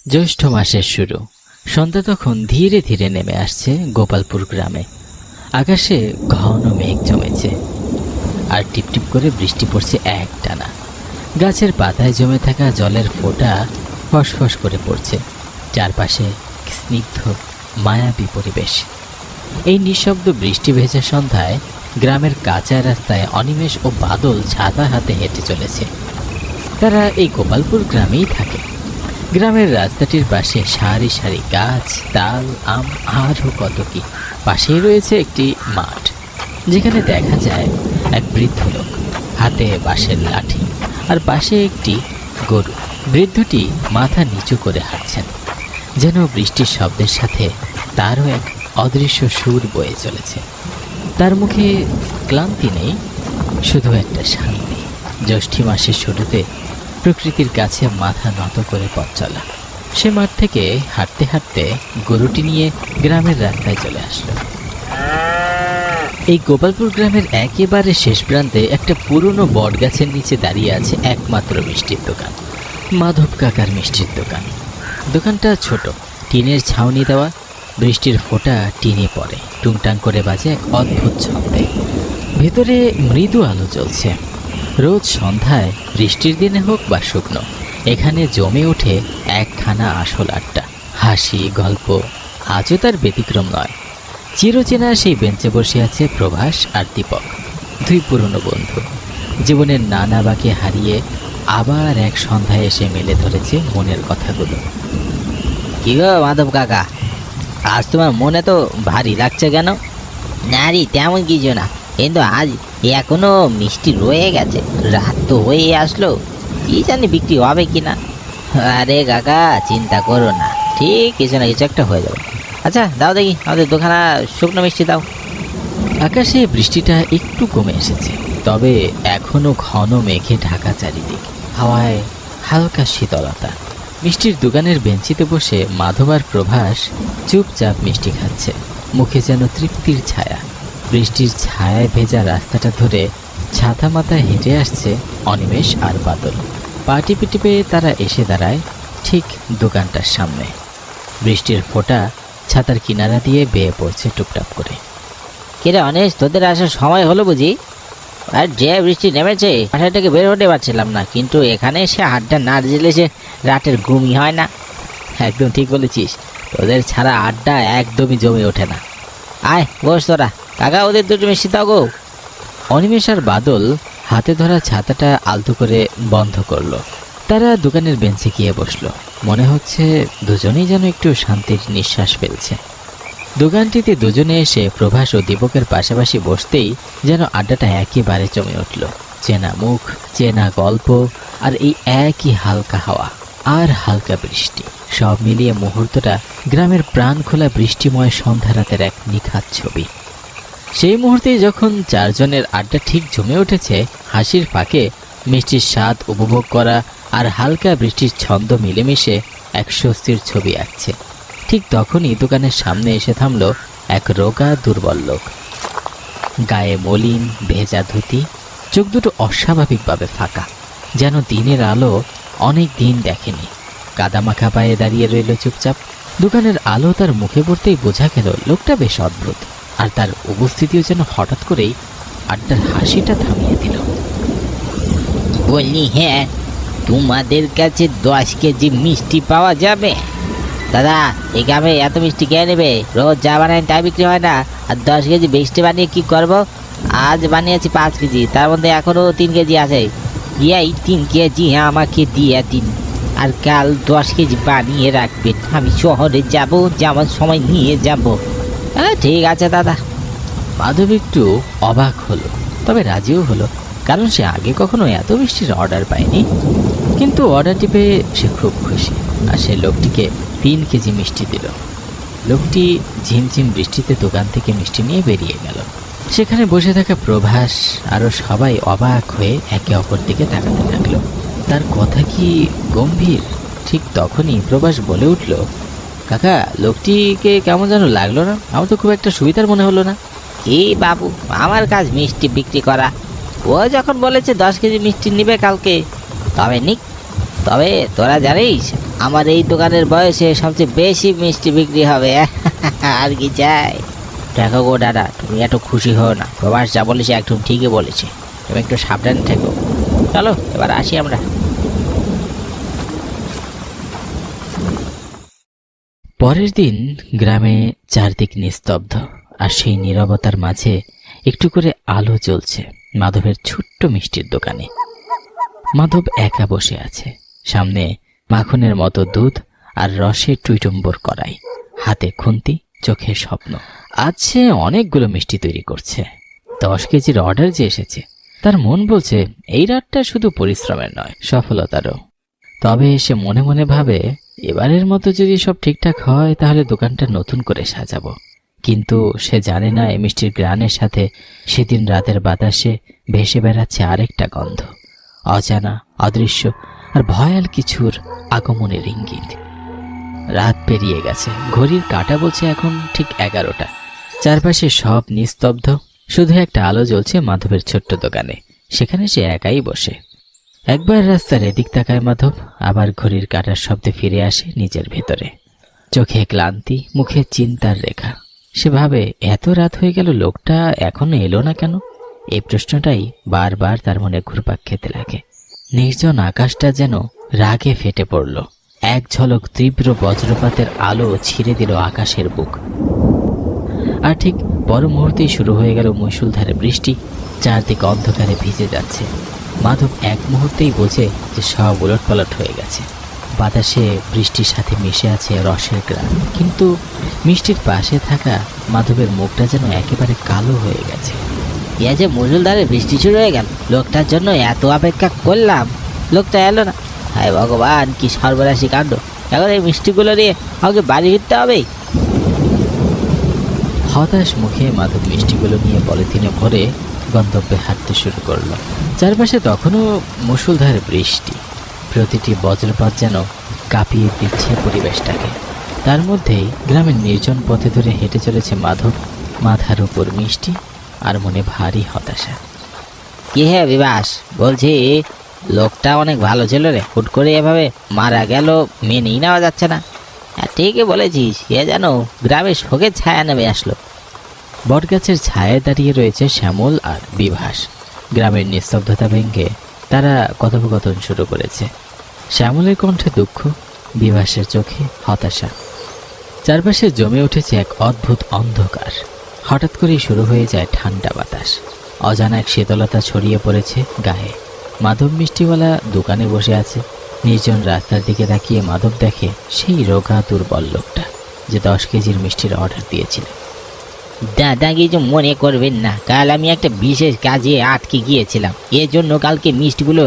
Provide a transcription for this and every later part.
জ্যৈষ্ঠ মাসের শুরু। সন্ধ্যা তখন ধীরে ধীরে নেমে আসছে গোপালপুর গ্রামে। আকাশে ঘন মেঘ জমেছে আর টিপটিপ করে বৃষ্টি পড়ছে একটানা। গাছের পাতায় জমে থাকা জলের ফোঁটা ফসফস করে পড়ছে। চারপাশে স্নিগ্ধ মায়াবী পরিবেশ। এই নিঃশব্দ বৃষ্টি ভেজা সন্ধ্যায় গ্রামের কাঁচা রাস্তায় অনিমেষ ও বাদল ছাতা হাতে হেঁটে চলেছে। তারা এই গোপালপুর গ্রামেই থাকে। গ্রামের রাস্তাটির পাশে সারি সারি গাছ, তাল, আম আরও কত কি। পাশেই রয়েছে একটি মাঠ, যেখানে দেখা যায় এক বৃদ্ধ লোক, হাতে বাঁশের লাঠি, আর পাশে একটি গরু। বৃদ্ধটি মাথা নিচু করে হাঁটছেন, যেন বৃষ্টির শব্দের সাথে তারও এক অদৃশ্য সুর বয়ে চলেছে। তার মুখে ক্লান্তি নেই, শুধু একটা শান্তি। জ্যৈষ্ঠী মাসের শুরুতে প্রকৃতির কাছে মাথা নত করে পথ চলা। সে মাঠ থেকে হাঁটতে হাঁটতে গরুটি নিয়ে গ্রামের রাস্তায় চলে আসলো। এই গোপালপুর গ্রামের একেবারে শেষ প্রান্তে একটা পুরনো বট গাছের নিচে দাঁড়িয়ে আছে একমাত্র মিষ্টির দোকান, মাধব কাকার মিষ্টির দোকান। দোকানটা ছোট, টিনের ছাউনি দেওয়া। বৃষ্টির ফোঁটা টিনে পড়ে, টুংটাং করে বাজে এক অদ্ভুত ছন্দে। ভেতরে মৃদু আলো জ্বলছে। রোজ সন্ধ্যায়, বৃষ্টির দিনে হোক বা শুকনো, এখানে জমে ওঠে একখানা আসল আড্ডা, হাসি, গল্প। আজও তার ব্যতিক্রম নয়। চিরচেনা সেই বেঞ্চে বসে আছে প্রভাস আর দীপক, দুই পুরনো বন্ধু। জীবনের নানা বাঁকে হারিয়ে আবার এক সন্ধ্যায় এসে মেলে ধরেছে মনের কথাগুলো। কি গো মাধব কাকা, আজ তোমার মনে তো ভারী লাগছে কেন? না রে, তেমন কিছু না, কিন্তু আজ এখনো মিষ্টি রয়ে গেছে। রাত তো হয়ে আসলো, কি জানি বিক্রি হবে কি না। আরে কাকা, চিন্তা করো না, ঠিক কিছু না কিছু একটা হয়ে যাবে। আচ্ছা দাও দেখি, আমাদের দোকানে শুকনো মিষ্টি দাও। আকাশে বৃষ্টিটা একটু কমে এসেছে, তবে এখনো ঘন মেঘে ঢাকা চারিদিক। হাওয়ায় হালকা শীতলতা। মিষ্টির দোকানের বেঞ্চিতে বসে মাধব আর প্রভাস চুপচাপ মিষ্টি খাচ্ছে, মুখে যেন তৃপ্তির ছায়া। বৃষ্টির ছায়ায় ভেজা রাস্তাটা ধরে ছাতা মাথায় হেঁটে আসছে অনিমেষ আর বাদল। পা টিপে টিপে তারা এসে দাঁড়ায় ঠিক দোকানটার সামনে। বৃষ্টির ফোঁটা ছাতার কিনারা দিয়ে বেয়ে পড়ছে টুপটাপ করে। কিরে অনেশ, তোদের আসার সময় হলো বুঝি? আর যে বৃষ্টি নেমেছে, বাসা থেকে বের হতে পারছিলাম না, কিন্তু এখানে এসে আড্ডা না দিলে সে রাতের ঘুমই হয় না। একদম ঠিক বলেছিস, তোদের ছাড়া আড্ডা একদমই জমে ওঠে না। আয় বস তোরা, কাকা ওদের দুটো মিষ্টি দাও গো। অনিমেষ আর বাদল হাতে ধরা ছাতাটা আলতো করে বন্ধ করলো। তারা দোকানের বেঞ্চে গিয়ে বসলো। মনে হচ্ছে দুজনেই যেন একটু শান্তির নিঃশ্বাস ফেলছে। দোকানটিতে দুজনে এসে প্রভাস ও দীপকের পাশাপাশি বসতেই যেন আড্ডাটা একেবারে জমে উঠল। চেনা মুখ, চেনা গল্প, আর এই একই হালকা হাওয়া আর হালকা বৃষ্টি, সব মিলিয়ে মুহূর্তটা গ্রামের প্রাণ খোলা বৃষ্টিময় সন্ধ্যা রাতের এক নিখাত ছবি। সেই মুহূর্তে যখন চারজনের আড্ডা ঠিক জমে উঠেছে, হাসির ফাঁকে মিষ্টির স্বাদ উপভোগ করা আর হালকা বৃষ্টির ছন্দ মিলেমিশে এক স্বস্তির ছবি আঁকছে, ঠিক তখনই দোকানের সামনে এসে থামল এক রোগা দুর্বল লোক। গায়ে মলিন ভেজা ধুতি, চোখ দুটো অস্বাভাবিকভাবে ফাঁকা, যেন দিনের আলো অনেক দিন দেখেনি। কাদামাখা পায়ে দাঁড়িয়ে রইল চুপচাপ। দোকানের আলো তার মুখে পড়তেই বোঝা গেল লোকটা বেশ অদ্ভুত, আর তার উপস্থিতিও যেন হঠাৎ করেই আড্ডার হাসিটা থামিয়ে দিল। বললি হ্যাঁ, তোমাদের কাছে 10 কেজি মিষ্টি পাওয়া যাবে? দাদা, এই গ্রামে এত মিষ্টি কে নেবে? রোজ যা বানাই তাই বিক্রি হয় না, আর 10 কেজি মিষ্টি বানিয়ে কি করব? আজ বানিয়েছি 5 কেজি, তার মধ্যে এখনও 3 কেজি আছে। এই 3 কেজি আমাকে দিয়ে দিন, আর কাল 10 কেজি বানিয়ে রাখবেন। আমি শহরে যাব, যাওয়ার সময় নিয়ে যাব। হ্যাঁ ঠিক আছে দাদা। মাধব একটু অবাক হলো, তবে রাজিও হলো, কারণ সে আগে কখনো এত মিষ্টির অর্ডার পায়নি। কিন্তু অর্ডারটি পেয়ে সে খুব খুশি, আর সে লোকটিকে 3 কেজি মিষ্টি দিল। লোকটি ঝিমঝিম বৃষ্টিতে দোকান থেকে মিষ্টি নিয়ে বেরিয়ে গেল। সেখানে বসে থাকা প্রভাস আরও সবাই অবাক হয়ে একে অপর দিকে তাকাতে লাগলো। তার কথা কি গম্ভীর? ঠিক তখনই প্রভাস বলে উঠল, কাকা, লোকটিকে কেমন যেন লাগলো না? আমার তো খুব একটা সুবিধার মনে হলো না। কি বাবু, আমার কাজ মিষ্টি বিক্রি করা। ও যখন বলেছে 10 কেজি মিষ্টি নিবে কালকে, তবে নিক। তবে তোরা জানিস, আমার এই দোকানের বয়সে সবচেয়ে বেশি মিষ্টি বিক্রি হবে। আর কি চাই? দেখো গো দাদা, তুমি এত খুশি হও না। প্রবাস যা বলেছে একদম ঠিকই বলেছে, তুমি একটু সাবধানে থেকো। চলো এবার আসি আমরা। পরের দিন গ্রামে চারদিক নিস্তব্ধ, আর সেই নীরবতার মাঝে একটু করে আলো জ্বলছে মাধবের ছোট্ট মিষ্টির দোকানে। মাধব একা বসে আছে, সামনে মাখনের মতো দুধ আর রসে টুইটুম্বর করাই, হাতে খুন্তি, চোখে স্বপ্ন। আজ সে অনেকগুলো মিষ্টি তৈরি করছে। 10 কেজির অর্ডার যে এসেছে, তার মন বলছে এই রাতটা শুধু পরিশ্রমের নয়, সফলতারও। তবে সে মনে মনে ভাবে, এবারের মতো যদি সব ঠিকঠাক হয় তাহলে দোকানটা নতুন করে সাজাবো। কিন্তু সে জানে না এই মিষ্টির গ্রানের সাথে সেদিন রাতের বাতাসে ভেসে বেড়াচ্ছে আরেকটা গন্ধ, অজানা, অদৃশ্য আর ভয়াল কিছুর আগমনের ইঙ্গিত। রাত পেরিয়ে গেছে, ঘড়ির কাঁটা বলছে এখন ঠিক 11টা। চারপাশে সব নিস্তব্ধ, শুধু একটা আলো জ্বলছে মাধবের ছোট্ট দোকানে। সেখানে সে একাই বসে। একবার রাস্তার এদিক তাকায় মাধব, আবার ঘড়ির কাঁটার শব্দে ফিরে আসে নিজের ভেতরে। চোখে ক্লান্তি, মুখে চিন্তার রেখা। সে ভাবে, এত রাত হয়ে গেল, লোকটা এখনো এলো না কেন? এই প্রশ্নটাই বারবার তার মনে ঘুরপাক খেতে লাগে। নির্জন আকাশটা যেন রাগে ফেটে পড়ল। এক ঝলক তীব্র বজ্রপাতের আলো ছিঁড়ে দিল আকাশের বুক। আর ঠিক পর মুহূর্তেই শুরু হয়ে গেল মুষলধারে বৃষ্টি। চারদিক অন্ধকারে ভিজে যাচ্ছে। মাধব এক মুহূর্তেই বোঝে যে সব উলটপালট হয়ে গেছে। বাতাসে বৃষ্টির সাথে মিশে আছে রসের গ্রান, কিন্তু মিষ্টির পাশে থাকা মাধবের মুখটা যেন একেবারে কালো হয়ে গেছে। ইয়া যে মুষলধারে বৃষ্টি শুরু হয়ে গেল, লোকটার জন্য এত অপেক্ষা করলাম, লোকটা এলো না। হায় ভগবান, কি সর্বনাশী কাণ্ড! এখন এই মিষ্টিগুলো নিয়ে আমাকে বাড়ি ফিরতে হবে। হতাশ মুখে মাধব মিষ্টিগুলো নিয়ে পলিথিনে ভরে গন্তব্যে হাঁটতে শুরু করলো। চারপাশে তখনও মুষলধারে বৃষ্টি, প্রতিটি বজ্রপাত যেন কাঁপিয়ে দিচ্ছে পরিবেশটাকে। তার মধ্যেই গ্রামের নির্জন পথে ধরে হেঁটে চলেছে মাধব, মাথার উপর মিষ্টি আর মনে ভারী হতাশা। কি হে বিবাস, বলছি লোকটা অনেক ভালো ছিল রে, হুট করে এভাবে মারা গেল, মেনেই নেওয়া যাচ্ছে না। হ্যাঁ ঠিকই বলেছিস, এ যেন গ্রামের শোকের ছায়া নেমে আসলো। বটগাছের ছায়ায় দাঁড়িয়ে রয়েছে শ্যামল আর বিভাস। গ্রামের নিস্তব্ধতা ভেঙে তারা কথোপকথন শুরু করেছে। শ্যামলের কণ্ঠে দুঃখ, বিভাসের চোখে হতাশা। চারপাশে জমে উঠেছে এক অদ্ভুত অন্ধকার। হঠাৎ করেই শুরু হয়ে যায় ঠান্ডা বাতাস। অজানা এক শীতলতা ছড়িয়ে পড়েছে গায়ে। মাধব মিষ্টিওয়ালা দোকানে বসে আছে। নির্জন রাস্তার দিকে তাকিয়ে মাধব দেখে সেই রোগা দুর্বল লোকটা যে 10 কেজির মিষ্টির অর্ডার দিয়েছিল। দাদা কিছু মনে করবেন না, কাল আমি একটা বিশেষ কাজে আটকে গিয়েছিলাম, এজন্য কালকে মিষ্টিগুলো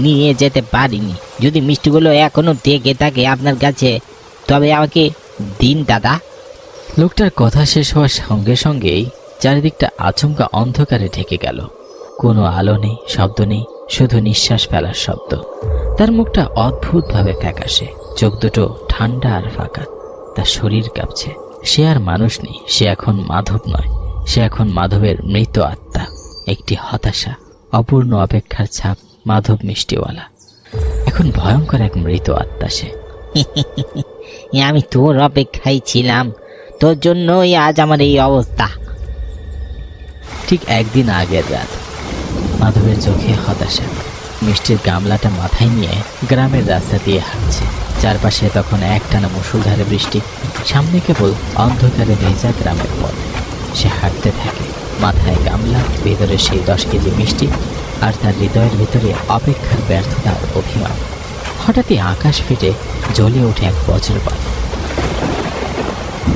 নিয়ে যেতে পারিনি। যদি মিষ্টিগুলো এখনো থেকে থাকে আপনার কাছে, তবে আমাকে দিন দাদা। লোকটার কথা শেষ হওয়ার সঙ্গে সঙ্গেই চারিদিকটা আচমকা অন্ধকারে ঢেকে গেল। কোনো আলো নেই, শব্দ নেই, শুধু নিঃশ্বাস ফেলার শব্দ। তার মুখটা অদ্ভুতভাবে ফ্যাকাশে, চোখ দুটো ঠান্ডা আর ফাঁকা। তার শরীর কাঁপছে। সে আর মানুষ নেই, সে এখন মাধব নয়, সে এখন মাধবের মৃত আত্মা। একটি হতাশা, অপূর্ণ অপেক্ষার ছাপ। মাধব মিষ্টিওয়ালা এখন ভয়ঙ্কর এক মৃত আত্মা। সে আমি তোর অপেক্ষায় ছিলাম, তোর জন্যই আজ আমার এই অবস্থা। ঠিক একদিন আগের রাত। মাধবের চোখে হতাশা। মিষ্টির গামলাটা মাথায় নিয়ে গ্রামের রাস্তা দিয়ে হাঁটছে। চারপাশে তখন একটানা মুষলধারে বৃষ্টি। সামনে কেবল অন্ধকারে ভেজা গ্রামের পথ। সে হাঁটতে থাকে, মাথায় গামলা, ভেতরে সেই 10 কেজি মিষ্টি, আর তার হৃদয়ের ভিতরে অপেক্ষার ব্যর্থতা আর অভিমান। হঠাৎই আকাশ ফেটে জ্বলে ওঠে এক বজ্রপাত।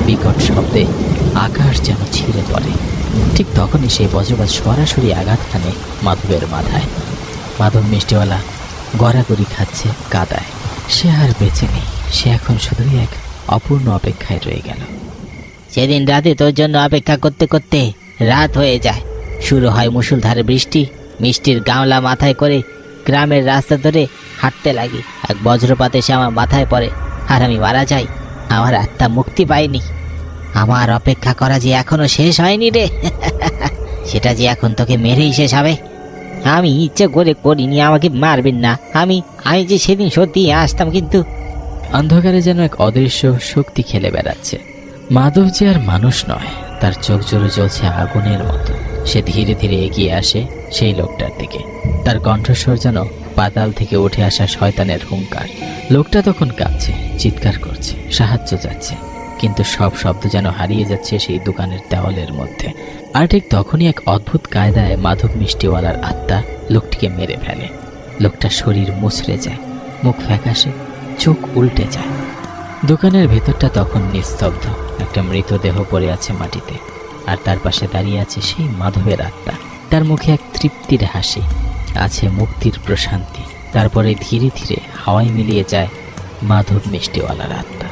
বিকট শব্দে আকাশ যেন ছিঁড়ে পড়ে। ঠিক তখনই সেই বজ্রপাত সরাসরি আঘাত হানে মাধবের মাথায়। মাধব মিষ্টিওয়ালা গড়াগড়ি খাচ্ছে কাদায়। সে আর বেঁচে নেই, সে এখন শুধুই এক অপূর্ণ অপেক্ষায় রয়ে গেল। সেদিন রাতে তোর জন্য অপেক্ষা করতে করতে রাত হয়ে যায়। শুরু হয় মুষলধারে বৃষ্টি। মিষ্টির গামলা মাথায় করে গ্রামের রাস্তা ধরে হাঁটতে লাগি। এক বজ্রপাত এসে আমার মাথায় পড়ে আর আমি মারা যাই। আমার আত্মা মুক্তি পায়নি। আমার অপেক্ষা করা যে এখনো শেষ হয়নি রে। সেটা যে এখন তোকে মেরেই শেষ হবে। আমি ইচ্ছে করে করিনি, আমাকে মারবেন না। আমি যে সেদিন সত্যি আসতাম, কিন্তু অন্ধকারে যেন এক অদৃশ্য শক্তি খেলে বেড়াচ্ছে। মাধব যে আর মানুষ নয়, তার চোখ জোরে জ্বলছে আগুনের মতো। সে ধীরে ধীরে এগিয়ে আসে সেই লোকটার দিকে। তার কণ্ঠস্বর যেন পাতাল থেকে উঠে আসা শয়তানের হুঙ্কার। লোকটা তখন কাঁপছে, চিৎকার করছে, সাহায্য চাচ্ছে, কিন্তু সব শব্দ যেন হারিয়ে যাচ্ছে সেই দোকানের দেওয়ালের মধ্যে। আর ঠিক তখনই এক অদ্ভুত কায়দায় মাধব মিষ্টিওয়ালার আত্মা লোকটিকে মেরে ফেলে। লোকটার শরীর মুচড়ে যায়, মুখ ফ্যাকাশে, চোখ উল্টে যায়। দোকানের ভেতরটা তখন নিস্তব্ধ। একটা মৃতদেহ পড়ে আছে মাটিতে, আর তার পাশে দাঁড়িয়ে আছে সেই মাধবের আত্মা। তার মুখে এক তৃপ্তির হাসি, আছে মুক্তির প্রশান্তি। তারপরে ধীরে ধীরে হাওয়ায় মিলিয়ে যায় মাধব মিষ্টিওয়ালার আত্মা।